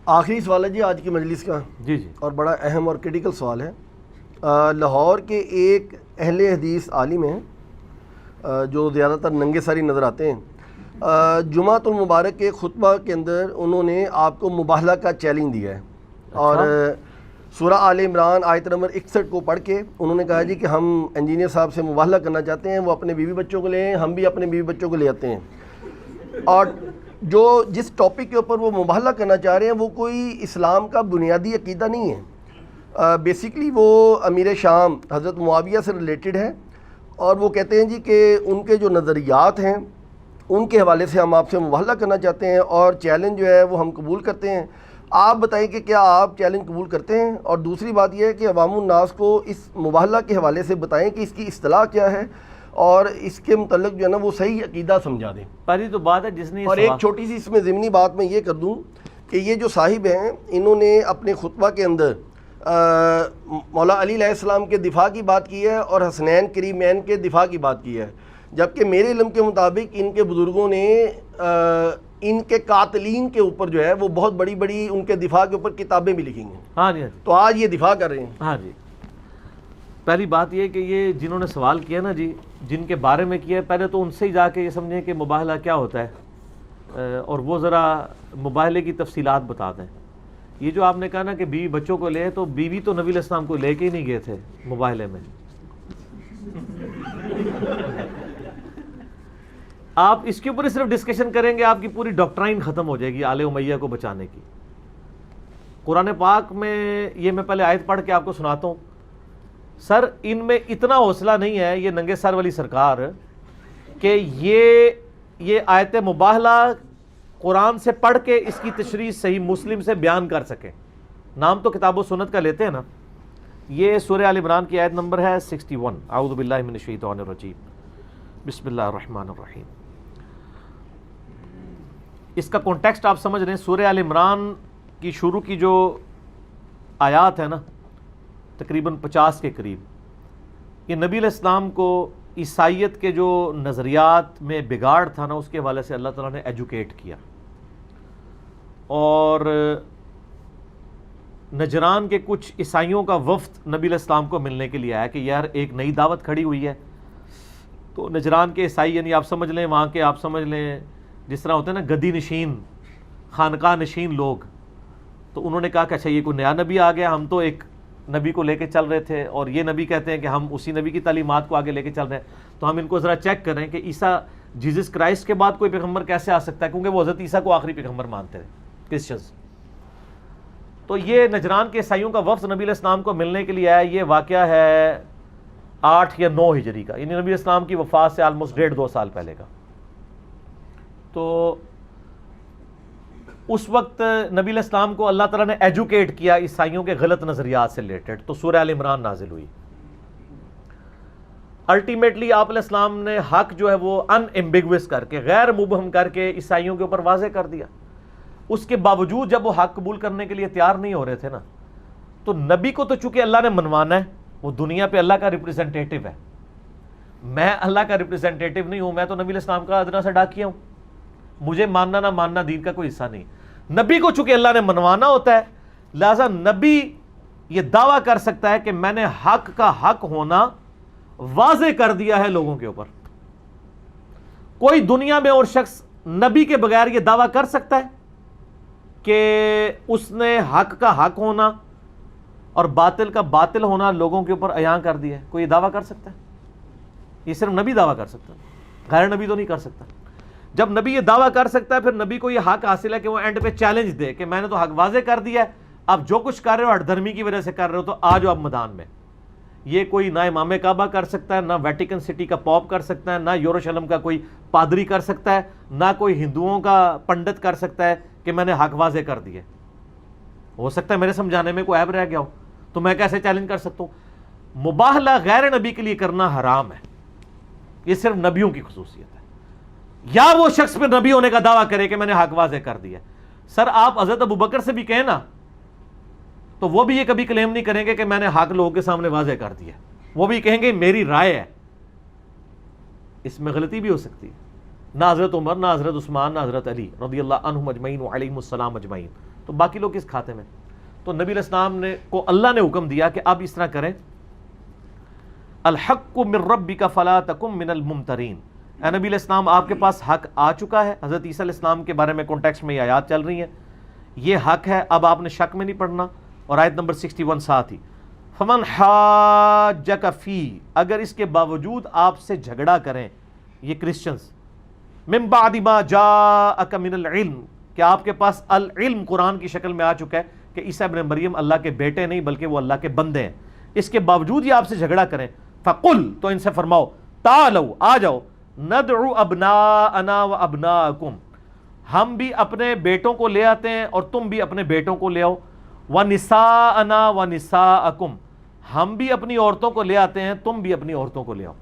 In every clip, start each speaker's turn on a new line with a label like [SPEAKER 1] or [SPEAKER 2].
[SPEAKER 1] آخری سوال ہے جی آج کی مجلس کا،
[SPEAKER 2] جی جی،
[SPEAKER 1] اور بڑا اہم اور کریٹیکل سوال ہے۔ لاہور کے ایک اہل حدیث عالم ہیں جو زیادہ تر ننگے ساری نظر آتے ہیں، جمعۃ المبارک کے خطبہ کے اندر انہوں نے آپ کو مباہلہ کا چیلنج دیا ہے، اور سورہ آل عمران آیت نمبر 61 کو پڑھ کے انہوں نے کہا جی کہ ہم انجینئر صاحب سے مباہلہ کرنا چاہتے ہیں، وہ اپنے بیوی بچوں کو لے آئیں، ہم بھی اپنے بیوی بچوں کو لے آتے ہیں، اور جو جس ٹاپک کے اوپر وہ مباہلہ کرنا چاہ رہے ہیں وہ کوئی اسلام کا بنیادی عقیدہ نہیں ہے۔ بیسیکلی وہ امیر شام حضرت معاویہ سے ریلیٹڈ ہے، اور وہ کہتے ہیں جی کہ ان کے جو نظریات ہیں ان کے حوالے سے ہم آپ سے مباہلہ کرنا چاہتے ہیں، اور چیلنج جو ہے وہ ہم قبول کرتے ہیں۔ آپ بتائیں کہ کیا آپ چیلنج قبول کرتے ہیں؟ اور دوسری بات یہ ہے کہ عوام الناس کو اس مباہلہ کے حوالے سے بتائیں کہ اس کی اصطلاح کیا ہے، اور اس کے متعلق جو ہے نا وہ صحیح عقیدہ سمجھا دیں۔
[SPEAKER 2] پہلی تو بات ہے جس نے،
[SPEAKER 1] اور ایک چھوٹی سی اس میں ضمنی بات میں یہ کر دوں کہ یہ جو صاحب ہیں انہوں نے اپنے خطبہ کے اندر مولا علی علیہ السلام کے دفاع کی بات کی ہے اور حسنین کریمین کے دفاع کی بات کی ہے، جبکہ میرے علم کے مطابق ان کے بزرگوں نے ان کے قاتلین کے اوپر جو ہے وہ بہت بڑی بڑی ان کے دفاع کے اوپر کتابیں بھی لکھی ہیں۔
[SPEAKER 2] ہاں جی،
[SPEAKER 1] تو آج یہ دفاع کر رہے ہیں۔
[SPEAKER 2] ہاں جی، پہلی بات یہ کہ یہ جنہوں نے سوال کیا نا جی، جن کے بارے میں کیا ہے، پہلے تو ان سے ہی جا کے یہ سمجھیں کہ مباہلہ کیا ہوتا ہے، اور وہ ذرا مباہلے کی تفصیلات بتا دیں۔ یہ جو آپ نے کہا نا کہ بیوی بچوں کو لے، تو بیوی تو نبی علیہ السلام کو لے کے ہی نہیں گئے تھے مباہلے میں۔ آپ اس کے اوپر صرف ڈسکشن کریں گے آپ کی پوری ڈاکٹرائن ختم ہو جائے گی آل امیہ کو بچانے کی۔ قرآن پاک میں یہ میں پہلے آیت پڑھ کے آپ کو سناتا ہوں۔ سر ان میں اتنا حوصلہ نہیں ہے یہ ننگے سر والی سرکار کہ یہ آیت مباہلہ قرآن سے پڑھ کے اس کی تشریح صحیح مسلم سے بیان کر سکیں۔ نام تو کتاب و سنت کا لیتے ہیں نا۔ یہ سورہ آل عمران کی آیت نمبر ہے 61، اعوذ باللہ من الشیطان الرجیم، بسم اللہ الرحمن الرحیم۔ اس کا کانٹیکسٹ آپ سمجھ رہے ہیں، سورہ آل عمران کی شروع کی جو آیات ہے نا تقریباً 50 کے قریب، یہ نبی علیہ السلام کو عیسائیت کے جو نظریات میں بگاڑ تھا نا اس کے حوالے سے اللہ تعالیٰ نے ایجوکیٹ کیا، اور نجران کے کچھ عیسائیوں کا وفد نبی علیہ السلام کو ملنے کے لیے آیا کہ یار ایک نئی دعوت کھڑی ہوئی ہے۔ تو نجران کے عیسائی یعنی آپ سمجھ لیں وہاں کے، آپ سمجھ لیں جس طرح ہوتے ہیں نا گدی نشین، خانقاہ نشین لوگ، تو انہوں نے کہا کہ اچھا یہ کوئی نیا نبی آ گیا، ہم تو ایک نبی کو لے کے چل رہے تھے اور یہ نبی کہتے ہیں کہ ہم اسی نبی کی تعلیمات کو آگے لے کے چل رہے ہیں، تو ہم ان کو ذرا چیک کریں کہ عیسیٰ جیزس کرائسٹ کے بعد کوئی پیغمبر کیسے آ سکتا ہے، کیونکہ وہ حضرت عیسیٰ کو آخری پیغمبر مانتے تھے کرسچنز۔ تو یہ نجران کے عیسائیوں کا وفد نبی علیہ السلام کو ملنے کے لیے آیا۔ یہ واقعہ ہے 8 یا 9 ہجری کا، یعنی نبی علیہ السلام کی وفات سے آلموسٹ 1.5-2 سال پہلے کا۔ تو اس وقت نبی علیہ السلام کو اللہ تعالیٰ نے ایجوکیٹ کیا عیسائیوں کے غلط نظریات سے ریلیٹڈ، تو سورہ آل عمران نازل ہوئی۔ الٹیمیٹلی آپ علیہ السلام نے حق جو ہے وہ ان ایمبیگوس کر کے، غیر مبہم کر کے عیسائیوں کے اوپر واضح کر دیا۔ اس کے باوجود جب وہ حق قبول کرنے کے لیے تیار نہیں ہو رہے تھے نا، تو نبی کو تو چونکہ اللہ نے منوانا ہے، وہ دنیا پہ اللہ کا ریپریزنٹیٹو ہے، میں اللہ کا ریپریزنٹیٹو نہیں ہوں، میں تو نبی علیہ السلام کا ادنا سا ڈاکیا ہوں، مجھے ماننا نہ ماننا دین کا کوئی حصہ نہیں۔ نبی کو چونکہ اللہ نے منوانا ہوتا ہے، لہذا نبی یہ دعویٰ کر سکتا ہے کہ میں نے حق کا حق ہونا واضح کر دیا ہے لوگوں کے اوپر۔ کوئی دنیا میں اور شخص نبی کے بغیر یہ دعویٰ کر سکتا ہے کہ اس نے حق کا حق ہونا اور باطل کا باطل ہونا لوگوں کے اوپر عیاں کر دیا ہے؟ کوئی یہ دعویٰ کر سکتا ہے؟ یہ صرف نبی دعویٰ کر سکتا ہے، غیر نبی تو نہیں کر سکتا۔ جب نبی یہ دعویٰ کر سکتا ہے، پھر نبی کو یہ حق حاصل ہے کہ وہ اینڈ پہ چیلنج دے کہ میں نے تو حق واضح کر دیا ہے، اب جو کچھ کر رہے ہو ہٹ دھرمی کی وجہ سے کر رہے ہو، تو آ جاؤ اب میدان میں۔ یہ کوئی نہ امام کعبہ کر سکتا ہے، نہ ویٹیکن سٹی کا پوپ کر سکتا ہے، نہ یروشلم کا کوئی پادری کر سکتا ہے، نہ کوئی ہندوؤں کا پنڈت کر سکتا ہے کہ میں نے حق واضح کر دیا۔ ہو سکتا ہے میرے سمجھانے میں کوئی عیب رہ گیا ہو، تو میں کیسے چیلنج کر سکتا ہوں؟ مباہلہ غیر نبی کے لیے کرنا حرام ہے، یہ صرف نبیوں کی خصوصیت ہے، یا وہ شخص پہ نبی ہونے کا دعویٰ کرے کہ میں نے حق واضح کر دیا۔ سر آپ حضرت ابوبکر سے بھی کہیں نا، تو وہ بھی یہ کبھی کلیم نہیں کریں گے کہ میں نے حق لوگوں کے سامنے واضح کر دیا، وہ بھی کہیں گے میری رائے ہے۔ اس میں غلطی بھی ہو سکتی ہے۔ نہ حضرت عمر، نہ حضرت عثمان، نہ حضرت علی رضی اللہ عنہم اجمعین وعلیہم السلام اجمعین تو باقی لوگ کس کھاتے میں؟ تو نبی علیہ السلام نے کو اللہ نے حکم دیا کہ اب اس طرح کریں، الحق من ربک فلا تکن من الممترین، اے نبی علیہ السلام آپ کے پاس حق آ چکا ہے. حضرت عیسیٰ علیہ السلام کے بارے میں کانٹیکسٹ میں یہ آیات چل رہی ہیں، یہ حق ہے، اب آپ نے شک میں نہیں پڑنا. اور آیت نمبر 61 ساتھ ہی، فمن حاجک فی، اگر اس کے باوجود آپ سے جھگڑا کریں یہ کرسچنز، من بعد ما جاءک من العلم، کہ آپ کے پاس العلم قرآن کی شکل میں آ چکا ہے کہ عیسیٰ ابن مریم اللہ کے بیٹے نہیں بلکہ وہ اللہ کے بندے ہیں، اس کے باوجود یہ آپ سے جھگڑا کریں، فقل، تو ان سے فرماؤ، تعالوا، آ جاؤ، ندعو ابناءنا و ابناءکم، ہم بھی اپنے بیٹوں کو لے آتے ہیں اور تم بھی اپنے بیٹوں کو لے آؤ، ونساءنا و نساءکم، ہم بھی اپنی عورتوں کو لے آتے ہیں تم بھی اپنی عورتوں کو لے آؤ،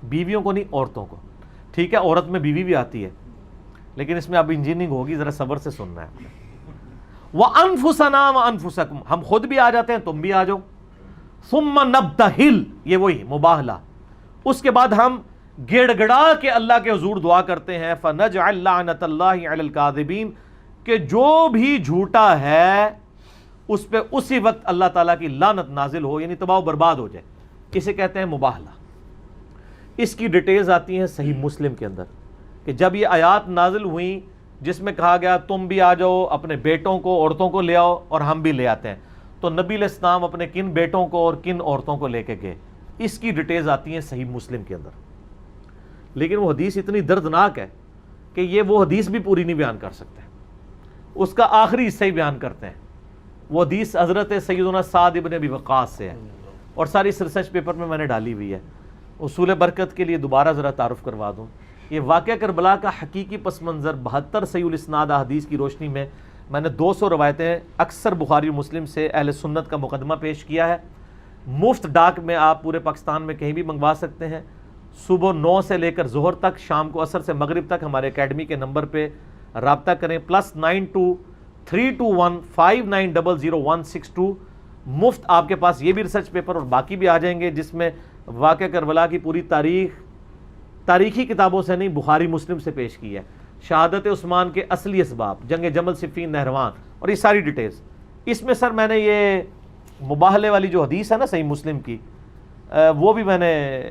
[SPEAKER 2] بیویوں کو نہیں، عورتوں کو. ٹھیک ہے، عورت میں بیوی بھی آتی ہے لیکن اس میں اب انجینئرنگ ہوگی، ذرا صبر سے سننا ہے. وَأَنفُسَنَا وَأَنفُسَكُمْ، ہم خود بھی آ جاتے ہیں تم بھی آ جاؤ. ثُمَّ نَبْتَهِلْ، یہ وہی مباہلہ، اس کے بعد ہم گڑ گڑا کے اللہ کے حضور دعا کرتے ہیں، فَنَجْعَلْ لَعْنَةَ اللَّهِ عَلَى الْكَاذِبِينَ، کہ جو بھی جھوٹا ہے اس پہ اسی وقت اللہ تعالیٰ کی لعنت نازل ہو، یعنی تباہ و برباد ہو جائے. اسے کہتے ہیں مباہلہ. اس کی ڈیٹیلز آتی ہیں صحیح مسلم کے اندر کہ جب یہ آیات نازل ہوئیں جس میں کہا گیا تم بھی آ جاؤ، اپنے بیٹوں کو، عورتوں کو لے آؤ اور ہم بھی لے آتے ہیں، تو نبی علیہ السلام اپنے کن بیٹوں کو اور کن عورتوں کو لے کے گئے، اس کی ڈیٹیلز آتی ہیں صحیح مسلم کے اندر. لیکن وہ حدیث اتنی دردناک ہے کہ یہ وہ حدیث بھی پوری نہیں بیان کر سکتے، اس کا آخری حصہ ہی بیان کرتے ہیں. وہ حدیث حضرت سیدنا سعد ابن ابی وقاص سے ہے اور ساری ریسرچ پیپر میں نے ڈالی ہوئی ہے. اصول برکت کے لیے دوبارہ ذرا تعارف کروا دوں، یہ واقعہ کربلا کا حقیقی پس منظر 72 صحیح الاسناد احادیث کی روشنی میں نے 200 روایتیں اکثر بخاری و مسلم سے اہل سنت کا مقدمہ پیش کیا ہے. مفت ڈاک میں آپ پورے پاکستان میں کہیں بھی منگوا سکتے ہیں. صبح 9 سے لے کر ظہر تک، شام کو عصر سے مغرب تک ہمارے اکیڈمی کے نمبر پہ رابطہ کریں، +923259000162. مفت آپ کے پاس یہ بھی ریسرچ پیپر اور باقی بھی آ جائیں گے جس میں واقعہ کربلا کی پوری تاریخی کتابوں سے نہیں، بخاری مسلم سے پیش کی ہے. شہادت عثمان کے اصلی اسباب، جنگ جمل، صفین، نہروان، اور یہ ساری ڈیٹیلز. اس میں سر میں نے یہ مباہلے والی جو حدیث ہے نا صحیح مسلم کی، وہ بھی میں نے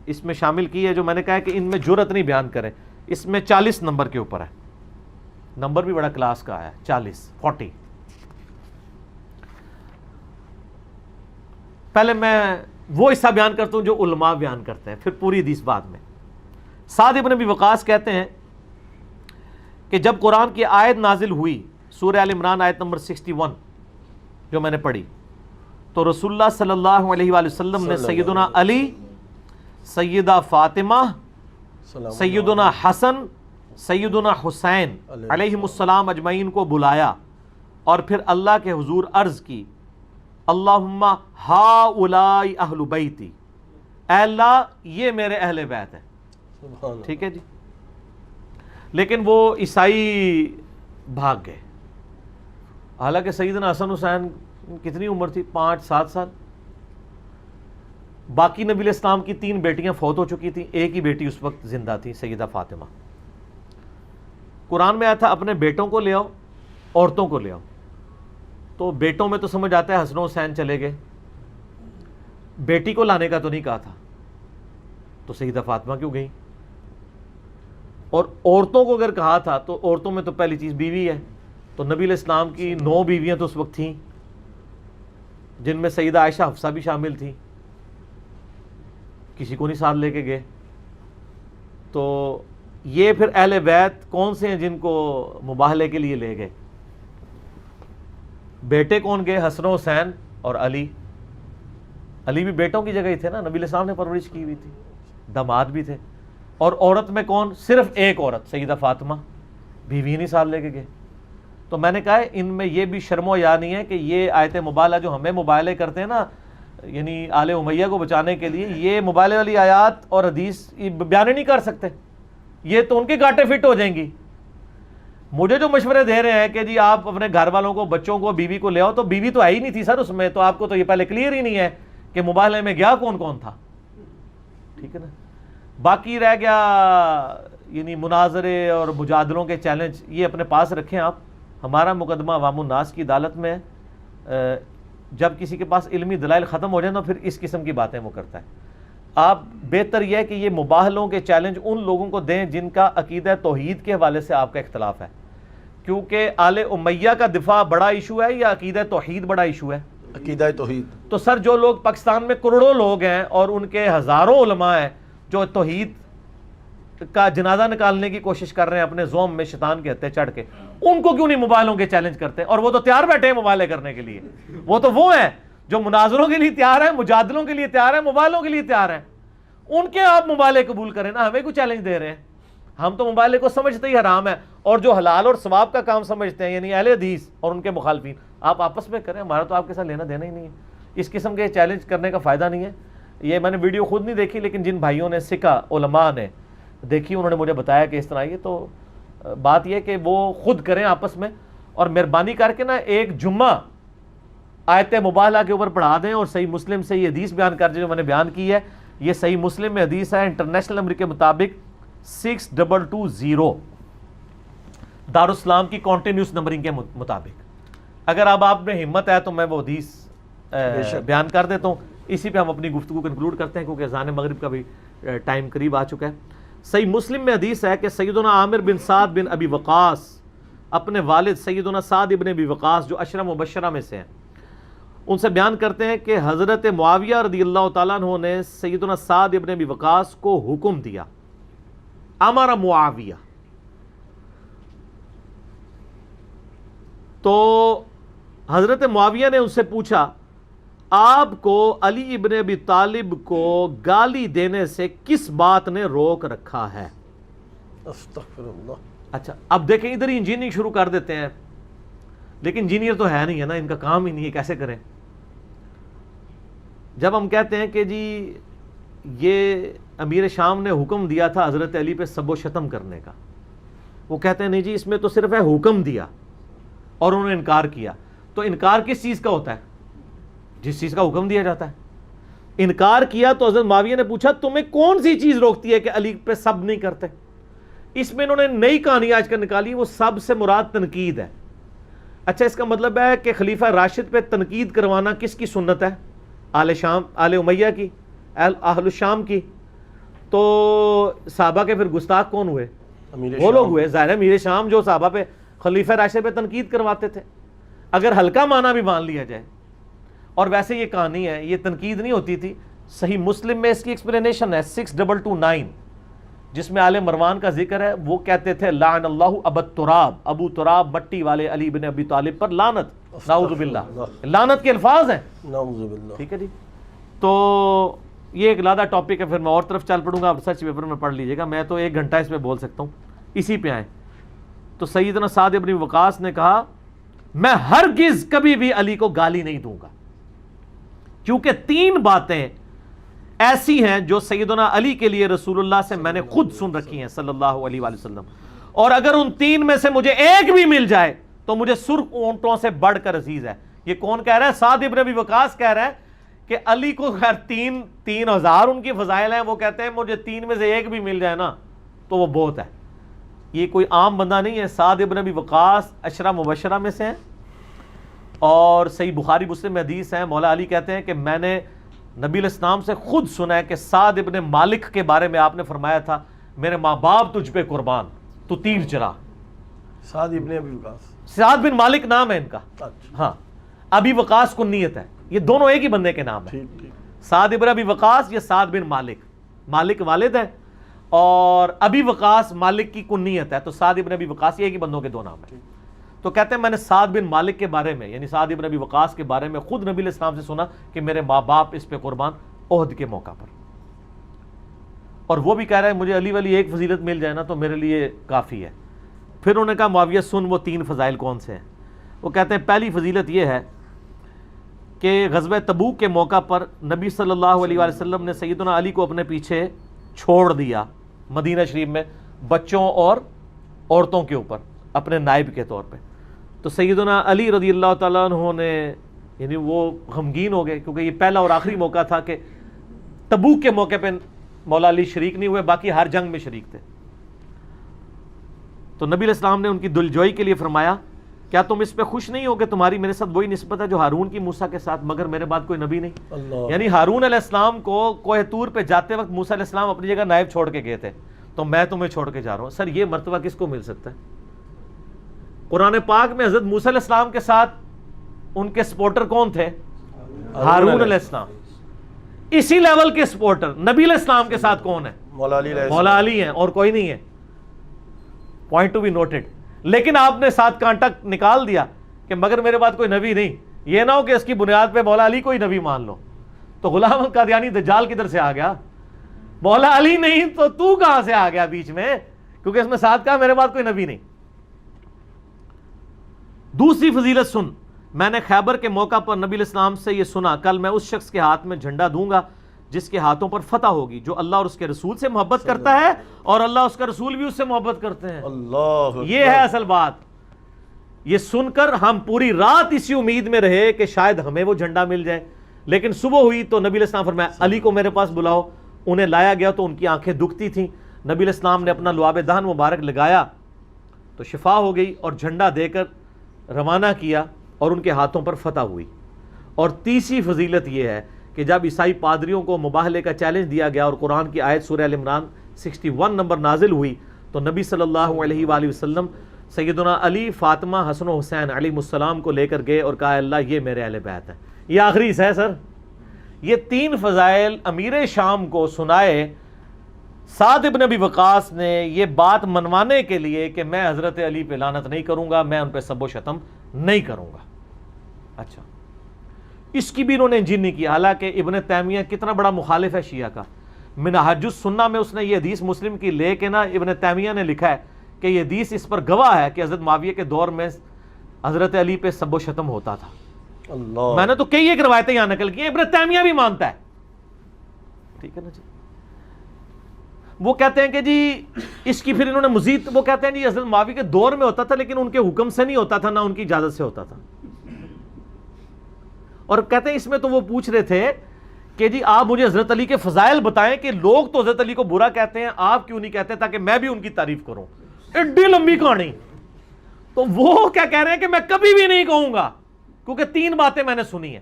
[SPEAKER 2] اس میں شامل کی ہے، جو میں نے کہا ہے کہ ان میں جرأت نہیں بیان کریں. اس میں 40 نمبر کے اوپر ہے، نمبر بھی بڑا کلاس کا ہے، 40. پہلے میں وہ حصہ بیان کرتا ہوں جو علماء بیان کرتے ہیں، پھر پوری حدیث بعد میں. سعد ابن ابی وقاص کہتے ہیں کہ جب قرآن کی آیت نازل ہوئی، سورہ آل عمران آیت نمبر 61 جو میں نے پڑھی، تو رسول اللہ صلی اللہ علیہ وآلہ وسلم نے سیدنا علی، سیدہ فاطمہ، سیدنا حسن، سیدنا حسین علیہم السلام اجمعین کو بلایا اور پھر اللہ کے حضور عرض کی، اللہم ہؤلاء اہل بیتی، اے اللہ یہ میرے اہل بیت ہیں. ٹھیک ہے جی. لیکن وہ عیسائی بھاگ گئے، حالانکہ سیدنا حسن حسین کتنی عمر تھی؟ 5-7 سال. باقی نبی علیہ السلام کی 3 بیٹیاں فوت ہو چکی تھیں، ایک ہی بیٹی اس وقت زندہ تھی، سیدہ فاطمہ. قرآن میں آیا تھا اپنے بیٹوں کو لے آؤ، عورتوں کو لے آؤ. تو بیٹوں میں تو سمجھ آتا ہے حسن و حسین چلے گئے، بیٹی کو لانے کا تو نہیں کہا تھا، تو سیدہ فاطمہ کیوں گئی؟ اور عورتوں کو اگر کہا تھا تو عورتوں میں تو پہلی چیز بیوی ہے، تو نبی علیہ السلام کی 9 بیویاں تو اس وقت تھیں، جن میں سیدہ عائشہ حفصہ بھی شامل تھیں، کسی کو نہیں ساتھ لے کے گئے. تو یہ پھر اہل بیت کون سے ہیں جن کو مباہلے کے لیے لے گئے؟ بیٹے کون گئے؟ حسن و حسین اور علی. علی بھی بیٹوں کی جگہ ہی تھے نا، نبی علیہ السلام نے پرورش کی ہوئی تھی، داماد بھی تھے. اور عورت میں کون؟ صرف ایک عورت، سیدہ فاطمہ، بیوی نہیں ساتھ لے کے گئے. تو میں نے کہا ہے ان میں یہ بھی شرم و حیا نہیں ہے کہ یہ آیت مباہلہ جو ہمیں مباہلے کرتے ہیں نا، یعنی آل امیہ کو بچانے کے لیے، یہ مباہلے والی آیات اور حدیث بیان نہیں کر سکتے، یہ تو ان کے گاٹے فٹ ہو جائیں گی. مجھے جو مشورے دے رہے ہیں کہ جی آپ اپنے گھر والوں کو، بچوں کو، بیوی کو لے آؤ، تو بیوی تو آئی نہیں تھی سر اس میں، تو آپ کو تو یہ پہلے کلیئر ہی نہیں ہے کہ مباہلے میں گیا کون کون تھا. ٹھیک ہے نا. باقی رہ گیا یعنی مناظرے اور مجادلوں کے چیلنج، یہ اپنے پاس رکھیں آپ. ہمارا مقدمہ عوام الناس کی عدالت میں ہے، جب کسی کے پاس علمی دلائل ختم ہو جائیں تو پھر اس قسم کی باتیں وہ کرتا ہے۔ آپ بہتر یہ ہے کہ یہ مباحلوں کے چیلنج ان لوگوں کو دیں جن کا عقیدہ توحید کے حوالے سے آپ کا اختلاف ہے، کیونکہ آل امیہ کا دفاع بڑا ایشو ہے یا عقیدہ توحید بڑا ایشو ہے؟
[SPEAKER 1] عقیدہ توحید۔
[SPEAKER 2] تو سر جو لوگ پاکستان میں کروڑوں لوگ ہیں اور ان کے ہزاروں علماء ہیں جو توحید کا جنازہ نکالنے کی کوشش کر رہے ہیں اپنے زوم میں شیطان کے ہتھے چڑھ کے، ان کو کیوں نہیں مباحلوں کے چیلنج کرتے؟ اور وہ تو تیار بیٹھے ہیں مباحلے کرنے کے لیے، وہ تو وہ ہیں جو مناظروں کے لیے تیار ہیں، مجادلوں کے لیے تیار ہیں، مباحلوں کے لیے تیار ہیں، ان کے آپ مباحلے قبول کریں نا، ہمیں کوئی چیلنج دے رہے ہیں؟ ہم تو مباحلے کو سمجھتے ہی حرام ہے، اور جو حلال اور ثواب کا کام سمجھتے ہیں یعنی اہل حدیث اور ان کے مخالفین، آپ آپس میں کریں، ہمارا تو آپ کے ساتھ لینا دینا ہی نہیں ہے، اس قسم کے چیلنج کرنے کا فائدہ نہیں ہے۔ یہ میں نے ویڈیو خود نہیں دیکھی، لیکن جن بھائیوں نے سکھا علماء نے دیکھی انہوں نے مجھے بتایا کہ اس طرح یہ تو بات یہ کہ وہ خود کریں آپس میں، اور مہربانی کر کے نا ایک جمعہ آیت مباحلہ کے اوپر پڑھا دیں اور صحیح مسلم سے یہ حدیث بیان کر دیں جو میں نے بیان کی ہے۔ یہ صحیح مسلم میں حدیث ہے انٹرنیشنل نمبر کے مطابق 6220 دارالاسلام کی کنٹینیوس نمبرنگ کے مطابق۔ اگر اب آپ میں ہمت ہے تو میں وہ حدیث بیان کر دیتا ہوں، اسی پہ ہم اپنی گفتگو کنکلوڈ کرتے ہیں کیونکہ اذان مغرب کا بھی ٹائم قریب آ چکا ہے۔ صحیح مسلم میں حدیث ہے کہ سیدنا عامر بن سعد بن ابی وقاص اپنے والد سیدنا سعد ابن ابی وقاص جو عشرہ مبشرہ میں سے ہیں، ان سے بیان کرتے ہیں کہ حضرت معاویہ رضی اللہ تعالیٰ عنہ نے سیدنا سعد ابن ابی وقاص کو حکم دیا، امر معاویہ، تو حضرت معاویہ نے ان سے پوچھا آپ کو علی ابن ابی طالب کو گالی دینے سے کس بات نے روک رکھا ہے؟
[SPEAKER 1] استغفر اللہ۔
[SPEAKER 2] اچھا اب دیکھیں ادھر ہی انجینئرنگ شروع کر دیتے ہیں، لیکن انجینئر تو ہے نہیں ہے نا، ان کا کام ہی نہیں ہے، کیسے کریں؟ جب ہم کہتے ہیں کہ جی یہ امیر شام نے حکم دیا تھا حضرت علی پہ سب و شتم کرنے کا، وہ کہتے ہیں نہیں جی اس میں تو صرف ہے حکم دیا اور انہوں نے انکار کیا، تو انکار کس چیز کا ہوتا ہے؟ جس چیز کا حکم دیا جاتا ہے۔ انکار کیا تو حضرت معاویہ نے پوچھا تمہیں کون سی چیز روکتی ہے کہ علی پہ سب نہیں کرتے؟ اس میں انہوں نے نئی کہانی آج کل نکالی، وہ سب سے مراد تنقید ہے۔ اچھا اس کا مطلب ہے کہ خلیفہ راشد پہ تنقید کروانا کس کی سنت ہے؟ آل شام، آل امیہ کی، اہل الشام کی، تو صحابہ کے پھر گستاخ کون ہوئے؟ وہ لوگ ہوئے، ظاہر ہے امیر شام جو صحابہ پہ خلیفہ راشد پہ تنقید کرواتے تھے، اگر ہلکا معنی بھی مان لیا جائے۔ اور ویسے یہ کہانی ہے، یہ تنقید نہیں ہوتی تھی۔ صحیح مسلم میں اس کی ایکسپلینیشن ہے 6229 جس میں آل مروان کا ذکر ہے، وہ کہتے تھے لعن اللہ ابو تراب، ابو تراب مٹی والے علی بن ابی طالب پر لعنت، نعوذ باللہ، لعنت کے الفاظ ہیں،
[SPEAKER 1] نعوذ باللہ۔
[SPEAKER 2] ٹھیک ہے جی۔ تو یہ ایک علیحدہ ٹاپک ہے، پھر میں اور طرف چل پڑوں گا، آپ سرچ پیپر میں پڑھ لیجئے گا، میں تو 1 گھنٹہ اس پہ بول سکتا ہوں، اسی پہ آئیں۔ تو سیدنا سعد ابن وقاص نے کہا میں ہرگز کبھی بھی علی کو گالی نہیں دوں گا، کیونکہ 3 باتیں ایسی ہیں جو سیدنا علی کے لیے رسول اللہ سے میں نے خود سن رکھی ہیں صلی اللہ علیہ وآلہ وسلم، اور اگر ان 3 میں سے مجھے ایک بھی مل جائے تو مجھے سرخ اونٹوں سے بڑھ کر عزیز ہے۔ یہ کون کہہ رہا ہے؟ سعد ابن ابی وقاص کہہ رہا ہے کہ علی کو خیر 3,000 ان کی فضائل ہیں، وہ کہتے ہیں مجھے 3 میں سے ایک بھی مل جائے نا تو وہ بہت ہے۔ یہ کوئی عام بندہ نہیں ہے، سعد ابن ابی وقاص عشرہ مبشرہ میں سے ہیں، اور صحیح بخاری مسلم میں حدیث ہے، مولا علی کہتے ہیں کہ میں نے نبی علیہ السلام سے خود سنا ہے کہ سعد ابن مالک کے بارے میں آپ نے فرمایا تھا میرے ماں باپ تجھ پہ قربان، تو تیر چرا۔
[SPEAKER 1] سعد ابن ابی وقاص،
[SPEAKER 2] سعد بن مالک نام ہے ان کا،
[SPEAKER 1] اچھا
[SPEAKER 2] ہاں، ابی وقاص کنیت ہے، یہ دونوں ایک ہی بندے کے نام ہیں،
[SPEAKER 1] ٹھیک ٹھیک۔
[SPEAKER 2] سعد ابن ابی وقاص یا سعد بن مالک، مالک والد ہے اور ابی وقاص مالک کی کنیت ہے، تو سعد ابن ابی وقاص یہ ایک ہی بندوں کے 2 نام ہیں۔ تو کہتے ہیں میں نے سعد بن مالک کے بارے میں یعنی سعد ابن ابی وقاص کے بارے میں خود نبی علیہ السلام سے سنا کہ میرے ماں باپ اس پہ قربان احد کے موقع پر، اور وہ بھی کہہ رہا ہے مجھے علی والی ایک فضیلت مل جائے نا تو میرے لیے کافی ہے۔ پھر انہوں نے کہا معاویہ سن وہ 3 فضائل کون سے ہیں؟ وہ کہتے ہیں پہلی فضیلت یہ ہے کہ غزوہ تبوک کے موقع پر نبی صلی اللہ علیہ وآلہ وسلم نے سیدنا علی کو اپنے پیچھے چھوڑ دیا مدینہ شریف میں بچوں اور عورتوں کے اوپر اپنے نائب کے طور پہ، تو سیدنا علی رضی اللہ تعالیٰ عنہ نے یعنی وہ غمگین ہو گئے کیونکہ یہ پہلا اور آخری موقع تھا کہ تبوک کے موقع پہ مولا علی شریک نہیں ہوئے، باقی ہر جنگ میں شریک تھے۔ تو نبی علیہ السلام نے ان کی دلجوئی کے لیے فرمایا کیا تم اس پہ خوش نہیں ہو کہ تمہاری میرے ساتھ وہی نسبت ہے جو ہارون کی موسیٰ کے ساتھ، مگر میرے بعد کوئی نبی نہیں؟
[SPEAKER 1] اللہ،
[SPEAKER 2] یعنی ہارون علیہ السلام کو کوہ طور پہ جاتے وقت موسیٰ علیہ السلام اپنی جگہ نائب چھوڑ کے گئے تھے، تو میں تمہیں چھوڑ کے جا رہا ہوں۔ سر یہ مرتبہ کس کو مل سکتا ہے؟ قرآن پاک میں حضرت موسیٰ علیہ السلام کے ساتھ ان کے سپورٹر کون تھے؟ ہارون علیہ السلام۔ اسی لیول کے سپورٹر نبی علیہ السلام کے ساتھ کون ہے؟
[SPEAKER 1] مولا علی علیہ السلام۔
[SPEAKER 2] مولا علی ہیں، اور کوئی نہیں ہے۔ Point to be noted. لیکن آپ نے ساتھ کانٹا نکال دیا کہ مگر میرے بعد کوئی نبی نہیں، یہ نہ ہو کہ اس کی بنیاد پہ مولا علی کوئی نبی مان لو، تو غلام القادیانی دجال کدھر سے آ گیا؟ مولا علی نہیں تو کہاں سے آ گیا بیچ میں؟ کیونکہ اس میں ساتھ کہا میرے بعد کوئی نبی نہیں۔ دوسری فضیلت سن، میں نے خیبر کے موقع پر نبی علیہ السلام سے یہ سنا، کل میں اس شخص کے ہاتھ میں جھنڈا دوں گا جس کے ہاتھوں پر فتح ہوگی، جو اللہ اور اس کے رسول سے محبت کرتا ہے اور اللہ اس کا رسول بھی اس سے محبت کرتے ہیں۔
[SPEAKER 1] اللہ،
[SPEAKER 2] یہ ہے اصل بات۔ یہ سن کر ہم پوری رات اسی امید میں رہے کہ شاید ہمیں وہ جھنڈا مل جائے، لیکن صبح ہوئی تو نبی علیہ السلام فرمایا علی کو میرے پاس بلاؤ۔ انہیں لایا گیا تو ان کی آنکھیں دکھتی تھیں، نبی علیہ السلام نے اپنا لعاب دہن مبارک لگایا تو شفا ہو گئی اور جھنڈا دے کر روانہ کیا اور ان کے ہاتھوں پر فتح ہوئی۔ اور تیسری فضیلت یہ ہے کہ جب عیسائی پادریوں کو مباہلے کا چیلنج دیا گیا اور قرآن کی آیت سورہ ال عمران 61 نمبر نازل ہوئی تو نبی صلی اللہ علیہ وآلہ وسلم سیدنا علی، فاطمہ، حسن و حسین علیہ السلام کو لے کر گئے اور کہا اللہ یہ میرے اہل بیت ہے۔ یہ آخری حصہ ہے سر۔ یہ 3 فضائل امیر شام کو سنائے سعد ابن ابی وقاص نے یہ بات منوانے کے لیے کہ میں حضرت علی پہ لعنت نہیں کروں گا، میں ان پہ سب و شتم نہیں کروں گا۔ اچھا، اس کی بھی انہوں نے انجین نہیں کیا، حالانکہ ابن تیمیہ کتنا بڑا مخالف ہے شیعہ کا۔ منہاج السنہ میں اس نے یہ حدیث مسلم کی لے کے نا ابن تیمیہ نے لکھا ہے کہ یہ حدیث اس پر گواہ ہے کہ حضرت معاویہ کے دور میں حضرت علی پہ سب و شتم ہوتا تھا۔
[SPEAKER 1] اللہ،
[SPEAKER 2] میں نے تو کئی ایک روایتیں یہاں نقل کی ہیں، ابن تیمیہ بھی مانتا ہے۔ ٹھیک ہے نا جی؟ وہ کہتے ہیں کہ جی اس کی پھر انہوں نے مزید وہ کہتے ہیں جی حضرت معاویہ کے دور میں ہوتا تھا لیکن ان کے حکم سے نہیں ہوتا تھا، نہ ان کی اجازت سے ہوتا تھا۔ اور کہتے ہیں اس میں تو وہ پوچھ رہے تھے کہ جی آپ مجھے حضرت علی کے فضائل بتائیں کہ لوگ تو حضرت علی کو برا کہتے ہیں، آپ کیوں نہیں کہتے تاکہ میں بھی ان کی تعریف کروں۔ ایڈی لمبی کہانی۔ تو وہ کیا کہہ رہے ہیں کہ میں کبھی بھی نہیں کہوں گا، کیونکہ 3 باتیں میں نے سنی ہیں۔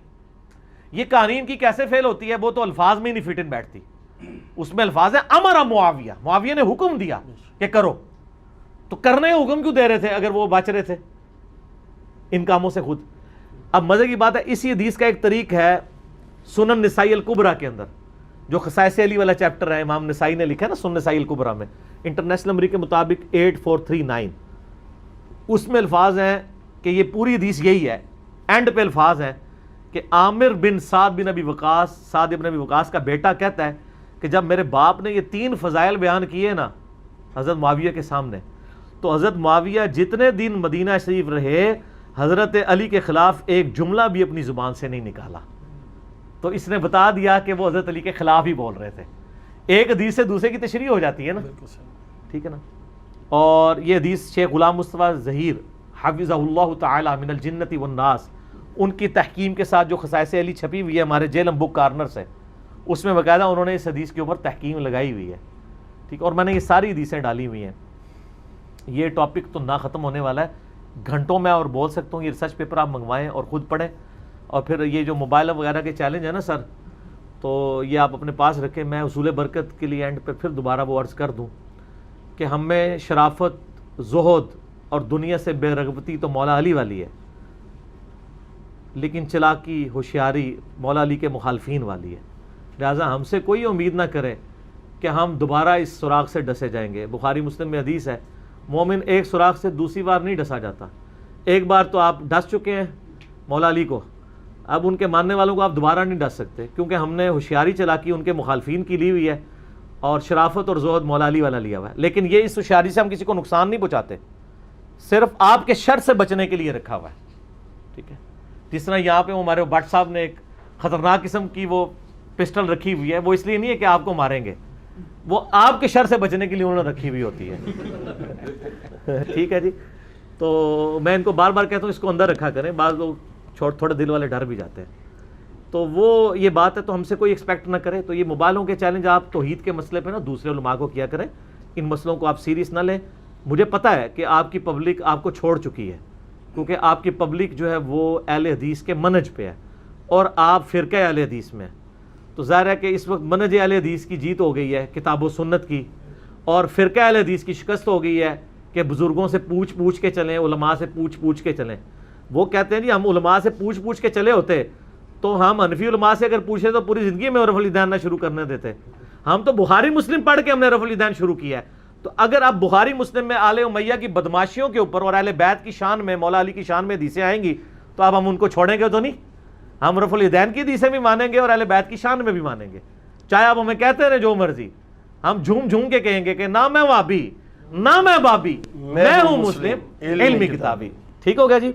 [SPEAKER 2] یہ کہانی ان کی کیسے فیل ہوتی ہے؟ وہ تو الفاظ میں ہی نہیں فٹ ان بیٹھتی۔ اس میں الفاظ ہیں امر معاویہ، معاویہ نے حکم دیا کہ کرو، تو کرنے کا حکم کیوں دے رہے تھے اگر وہ بچ رہے تھے ان کاموں سے خود؟ اب مزے کی بات ہے اسی حدیث کا ایک طریق ہے سنن نسائی الکبریٰ کے اندر، جو خصائص علی والا چیپٹر ہے، امام نسائی نے لکھا ہے نا سنن نسائی الکبریٰ میں، انٹرنیشنل نمبر کے مطابق 8439، اس میں الفاظ ہیں کہ یہ پوری حدیث یہی ہے، اینڈ پہ الفاظ ہیں کہ عامر بن سعد بن ابی وقاص، سعد بن ابی وقاص کا بیٹا کہتا ہے کہ جب میرے باپ نے یہ 3 فضائل بیان کیے نا حضرت معاویہ کے سامنے، تو حضرت معاویہ جتنے دن مدینہ شریف رہے حضرت علی کے خلاف ایک جملہ بھی اپنی زبان سے نہیں نکالا۔ تو اس نے بتا دیا کہ وہ حضرت علی کے خلاف ہی بول رہے تھے۔ ایک حدیث سے دوسرے کی تشریح ہو جاتی ہے نا، ٹھیک ہے نا۔ اور یہ حدیث شیخ غلام مصطفیٰ ظہیر حفظہ اللہ تعالی من الجنت والناس، ان کی تحکیم کے ساتھ جو خصائص علی چھپی ہوئی ہے ہمارے جیلم بک کارنر سے، اس میں باقاعدہ انہوں نے اس حدیث کے اوپر تحکیم لگائی ہوئی ہے، ٹھیک۔ اور میں نے یہ ساری حدیثیں ڈالی ہوئی ہیں۔ یہ ٹاپک تو نہ ختم ہونے والا ہے، گھنٹوں میں اور بول سکتا ہوں۔ یہ ریسرچ پیپر آپ منگوائیں اور خود پڑھیں، اور پھر یہ جو موبائل وغیرہ کے چیلنج ہے نا سر، تو یہ آپ اپنے پاس رکھیں۔ میں حصول برکت کے لیے اینڈ پہ پھر دوبارہ وہ عرض کر دوں کہ ہم میں شرافت، زہد اور دنیا سے بے رغبتی تو مولا علی والی ہے، لیکن چلاکی، ہوشیاری مولا علی کے مخالفین والی ہے۔ لہٰذا ہم سے کوئی امید نہ کرے کہ ہم دوبارہ اس سراغ سے ڈسے جائیں گے۔ بخاری مسلم میں حدیث ہے مومن ایک سراغ سے دوسری بار نہیں ڈسا جاتا۔ ایک بار تو آپ ڈس چکے ہیں مولا علی کو، اب ان کے ماننے والوں کو آپ دوبارہ نہیں ڈس سکتے، کیونکہ ہم نے ہوشیاری چلاکی ان کے مخالفین کی لی ہوئی ہے اور شرافت اور زہد مولا علی والا لیا ہوا ہے۔ لیکن یہ اس ہوشیاری سے ہم کسی کو نقصان نہیں پہنچاتے، صرف آپ کے شر سے بچنے کے لیے رکھا ہوا ہے، ٹھیک ہے۔ جس طرح یہاں پہ ہمارے بٹ صاحب نے ایک خطرناک قسم کی وہ پسٹل رکھی ہوئی ہے، وہ اس لیے نہیں ہے کہ آپ کو ماریں گے، وہ آپ کے شر سے بچنے کے لیے انہوں نے رکھی ہوئی ہوتی ہے، ٹھیک ہے جی۔ تو میں ان کو بار بار کہتا ہوں اس کو اندر رکھا کریں، بعض لوگ تھوڑے دل والے ڈر بھی جاتے ہیں۔ تو وہ یہ بات ہے، تو ہم سے کوئی ایکسپیکٹ نہ کرے۔ تو یہ موبائلوں کے چیلنج آپ توحید کے مسئلے پہ نا دوسرے علماء کو کیا کریں، ان مسئلوں کو آپ سیریس نہ لیں۔ مجھے پتہ ہے کہ آپ کی پبلک آپ کو چھوڑ چکی ہے، کیونکہ آپ کی پبلک جو ہے وہ اہل حدیث کے منہج پہ ہے اور آپ فرقہ اہل حدیث میں ہیں، تو ظاہر ہے کہ اس وقت منہج اہل حدیث کی جیت ہو گئی ہے کتاب و سنت کی، اور فرقہ اہل حدیث کی شکست ہو گئی ہے کہ بزرگوں سے پوچھ کے چلیں، علماء سے پوچھ کے چلیں۔ وہ کہتے ہیں جی ہم علماء سے پوچھ کے چلے ہوتے تو ہم حنفی علماء سے اگر پوچھیں تو پوری زندگی میں رفع الیدین نہ شروع کرنے دیتے، ہم تو بخاری مسلم پڑھ کے ہم نے رفع الیدین شروع کیا ہے۔ تو اگر آپ بخاری مسلم میں آل امیہ کی بدماشیوں کے اوپر اور اہل بیت کی شان میں، مولا علی کی شان میں حدیثیں آئیں گی تو اب ہم ان کو چھوڑیں گے تو نہیں، ہم رفع الیدین کی حدیثیں بھی مانیں گے اور اہل بیت کی شان میں بھی مانیں گے، چاہے آپ ہمیں کہتے رہے جو مرضی، ہم جھوم کے کہیں گے کہ نہ میں وہابی نہ میں بابی، میں ہوں مسلم علمی کتابی۔ ٹھیک ہو گیا جی؟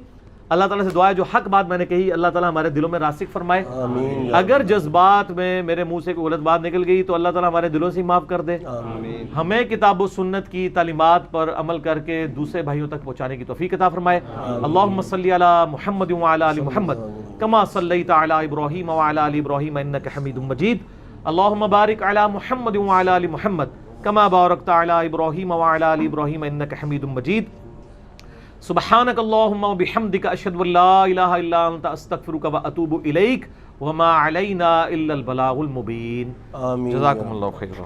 [SPEAKER 2] اللہ تعالیٰ سے دعا ہے جو حق بات میں نے کہی اللہ تعالیٰ ہمارے دلوں میں راسخ فرمائے،
[SPEAKER 1] آمین۔
[SPEAKER 2] اگر جذبات میں میرے منہ سے کوئی غلط بات نکل گئی تو اللہ تعالیٰ ہمارے دلوں سے معاف کر دے، ہمیں کتاب و سنت کی تعلیمات پر عمل کر کے دوسرے بھائیوں تک پہنچانے کی توفیق عطا فرمائے۔ اللہم صلی علی محمد وعلی آل محمد کما صلیت علی ابراہیم وعلی آل ابراہیم انک حمید مجید، اللہم بارک علی محمد وعلی آل محمد کما بارکت علی ابراہیم وعلی آل ابراہیم انک حمید مجید۔ سبحانک اللہم وبحمدک اشہد ان لا الہ الا انت استغفرک واتوب الیک وما علینا الا البلاغ المبین۔
[SPEAKER 1] آمین۔
[SPEAKER 2] جزاکم اللہ خیرا۔